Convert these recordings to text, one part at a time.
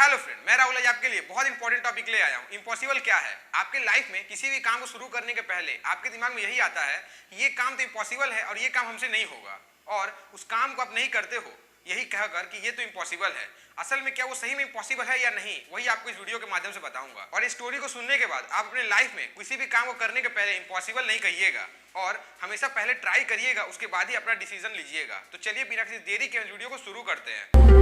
Hello friend, मैं राहुल आज आपके लिए बहुत इंपॉर्टेंट टॉपिक ले आया हूँ। इम्पॉसिबल क्या है? आपके लाइफ में किसी भी काम को शुरू करने के पहले आपके दिमाग में यही आता है कि ये काम तो इम्पॉसिबल है और ये काम हमसे नहीं होगा, और उस काम को आप नहीं करते हो यही कहकर कि ये तो इम्पॉसिबल है। असल में क्या वो सही में इम्पॉसिबल है या नहीं, वही आपको इस वीडियो के माध्यम से बताऊंगा। और इस स्टोरी को सुनने के बाद आप अपने लाइफ में किसी भी काम को करने के पहले इम्पॉसिबल नहीं कहिएगा और हमेशा पहले ट्राई करिएगा, उसके बाद ही अपना डिसीजन लीजिएगा। तो चलिए बिना किसी देरी के वीडियो को शुरू करते हैं।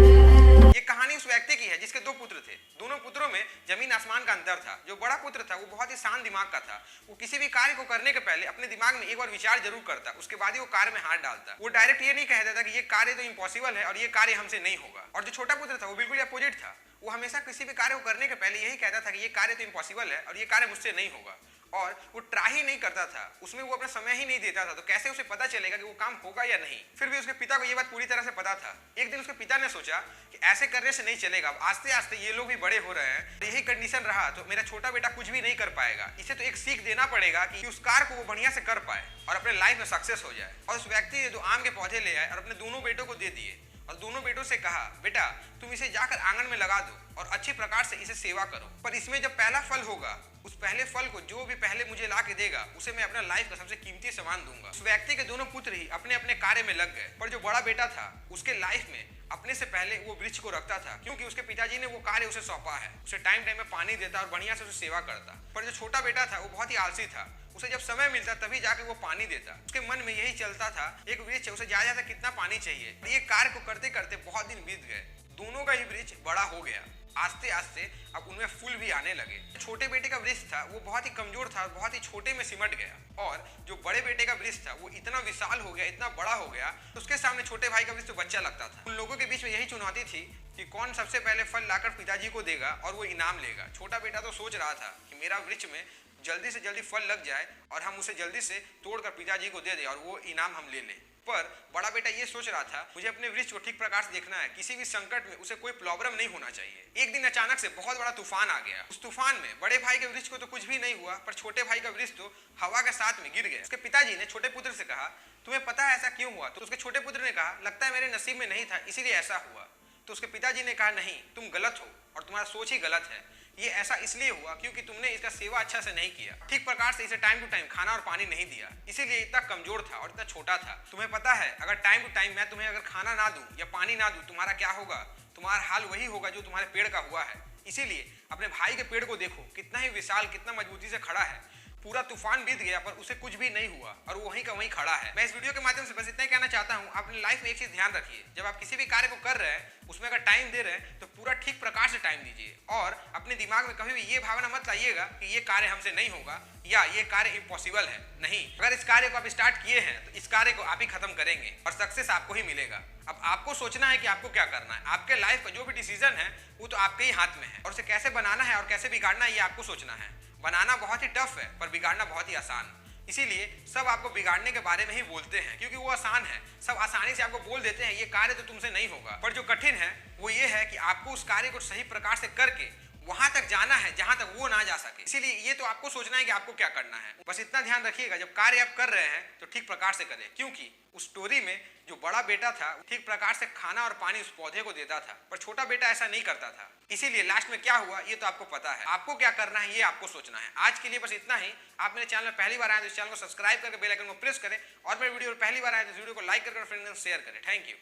ये कहानी उस व्यक्ति की है जिसके दो पुत्र थे। दोनों पुत्रों में जमीन आसमान का अंतर था। जो बड़ा पुत्र था वो बहुत ही शांत दिमाग का था। वो किसी भी कार्य को करने के पहले अपने दिमाग में एक बार विचार जरूर करता, उसके बाद ही वो कार्य में हाथ डालता। वो डायरेक्ट ये नहीं कहता था कि ये कार्य तो इम्पॉसिबल है और ये कार्य हमसे नहीं होगा। और जो छोटा पुत्र था वो बिल्कुल अपोजिट था। वो हमेशा किसी भी कार्य को करने के पहले यही कहता था कि ये कार्य तो इम्पॉसिबल है और ये कार्य मुझसे नहीं होगा, और वो ट्राई ही नहीं करता था, उसमें वो अपना समय ही नहीं देता था। तो कैसे उसे पता चलेगा कि वो काम होगा या नहीं? फिर भी उसके पिता को ये बात पूरी तरह से पता था। एक दिन उसके पिता ने सोचा कि ऐसे करने से नहीं चलेगा, आस्ते आस्ते ये लोग भी बड़े हो रहे हैं, यही कंडीशन रहा तो मेरा छोटा बेटा कुछ भी नहीं कर पाएगा। इसे तो एक सीख देना पड़ेगा कि उस कार्य को वो बढ़िया से कर पाए और अपने लाइफ में सक्सेस हो जाए। और उस व्यक्ति ने 2 आम के पौधे ले आए और अपने दोनों बेटों को दे दिए और दोनों बेटों से कहा, बेटा तुम इसे जाकर आंगन में लगा दो और अच्छी प्रकार से इसे सेवा करो, पर इसमें जब पहला फल होगा उस पहले फल को जो भी पहले मुझे ला के देगा उसे मैं अपना लाइफ का सबसे कीमती सामान दूंगा। उस व्यक्ति के दोनों पुत्र ही अपने अपने कार्य में लग गए, पर जो बड़ा बेटा था उसके लाइफ में अपने से पहले वो वृक्ष को रखता था, क्योंकि उसके पिताजी ने वो कार्य उसे सौंपा है। उसे टाइम टाइम में पानी देता और बढ़िया से उसे सेवा करता। पर जो छोटा बेटा था वो बहुत ही आलसी था। उसे जब समय मिलता तभी जाके वो पानी देता। उसके मन में यही चलता था, एक वृक्ष है, उसे ज्यादा कितना पानी चाहिए। ये कार्य को करते करते बहुत दिन बीत गए। दोनों का ही वृक्ष बड़ा हो गया। आस्ते आस्ते अब उनमें फूल भी आने लगे। छोटे बेटे का वृक्ष था वो बहुत ही कमजोर था, बहुत ही छोटे में सिमट गया, और जो बड़े बेटे का वृक्ष था वो इतना विशाल हो गया, इतना बड़ा हो गया, तो उसके सामने छोटे भाई का वृक्ष तो बच्चा लगता था। उन लोगों के बीच में यही चुनौती थी कि कौन सबसे पहले फल लाकर पिताजी को देगा और वो इनाम लेगा। छोटा बेटा तो सोच रहा था कि मेरा वृक्ष में जल्दी से जल्दी फल लग जाए और हम उसे जल्दी से तोड़कर पिताजी को दे दें और वो इनाम हम ले लें। पर बड़ा बेटा ये सोच रहा था, मुझे अपने वृक्ष को ठीक प्रकार से देखना है, किसी भी संकट में उसे कोई प्रॉब्लम नहीं होना चाहिए। एक दिन अचानक से बहुत बड़ा तूफान आ गया। उस तूफान में बड़े भाई के वृक्ष को तो कुछ भी नहीं हुआ, पर छोटे भाई का वृक्ष तो हवा के साथ में गिर गया। उसके पिताजी ने छोटे पुत्र से कहा, तुम्हें पता है ऐसा क्यों हुआ? तो उसके छोटे पुत्र ने कहा, लगता है मेरे नसीब में नहीं था इसीलिए ऐसा हुआ। तो उसके पिताजी ने कहा, नहीं, तुम गलत हो और तुम्हारा सोच ही गलत है। ये ऐसा इसलिए हुआ क्योंकि तुमने इसका सेवा अच्छा से नहीं किया, ठीक प्रकार से इसे टाइम टू टाइम खाना और पानी नहीं दिया, इसीलिए इतना कमजोर था और इतना छोटा था। तुम्हें पता है अगर टाइम टू टाइम मैं तुम्हें अगर खाना ना दूं या पानी ना दूं, तुम्हारा क्या होगा? तुम्हारा हाल वही होगा जो तुम्हारे पेड़ का हुआ है। इसीलिए अपने भाई के पेड़ को देखो, कितना ही विशाल, कितना मजबूती से खड़ा है। पूरा तूफान बीत गया पर उसे कुछ भी नहीं हुआ और वो वहीं का वहीं खड़ा है। मैं इस वीडियो के माध्यम से बस इतना ही कहना चाहता हूँ, अपनी लाइफ में एक चीज ध्यान रखिए, जब आप किसी भी कार्य को कर रहे हैं उसमें अगर टाइम दे रहे हैं तो पूरा ठीक प्रकार से टाइम दीजिए, और अपने दिमाग में कभी भी ये भावना मत लाइएगा कि ये कार्य हमसे नहीं होगा या ये कार्य इम्पॉसिबल है। नहीं, अगर इस कार्य को आप स्टार्ट किए हैं तो इस कार्य को आप ही खत्म करेंगे और सक्सेस आपको ही मिलेगा। अब आपको सोचना है कि आपको क्या करना है। आपके लाइफ का जो भी डिसीजन है वो तो आपके ही हाथ में है, और उसे कैसे बनाना है और कैसे बिगाड़ना है ये आपको सोचना है। बनाना बहुत ही टफ है पर बिगाड़ना बहुत ही आसान। इसीलिए सब आपको बिगाड़ने के बारे में ही बोलते हैं क्योंकि वो आसान है। सब आसानी से आपको बोल देते हैं ये कार्य तो तुमसे नहीं होगा, पर जो कठिन है वो ये है कि आपको उस कार्य को सही प्रकार से करके वहां तक जाना है जहां तक वो ना जा सके। इसीलिए ये तो आपको सोचना है कि आपको क्या करना है। बस इतना ध्यान रखिएगा, जब कार्य आप कर रहे हैं तो ठीक प्रकार से करें, क्योंकि उस स्टोरी में जो बड़ा बेटा था ठीक प्रकार से खाना और पानी उस पौधे को देता था, पर छोटा बेटा ऐसा नहीं करता था। इसीलिए लास्ट में क्या हुआ ये तो आपको पता है। आपको क्या करना है ये आपको सोचना है। आज के लिए बस इतना ही। आप मेरे चैनल में पहली बार आए तो इस चैनल को सब्सक्राइब करके बेल आइकन को प्रेस करें, और मेरे वीडियो पहली बार आए तो इस वीडियो को लाइक करके फ्रेंड्स को शेयर करें। Thank you.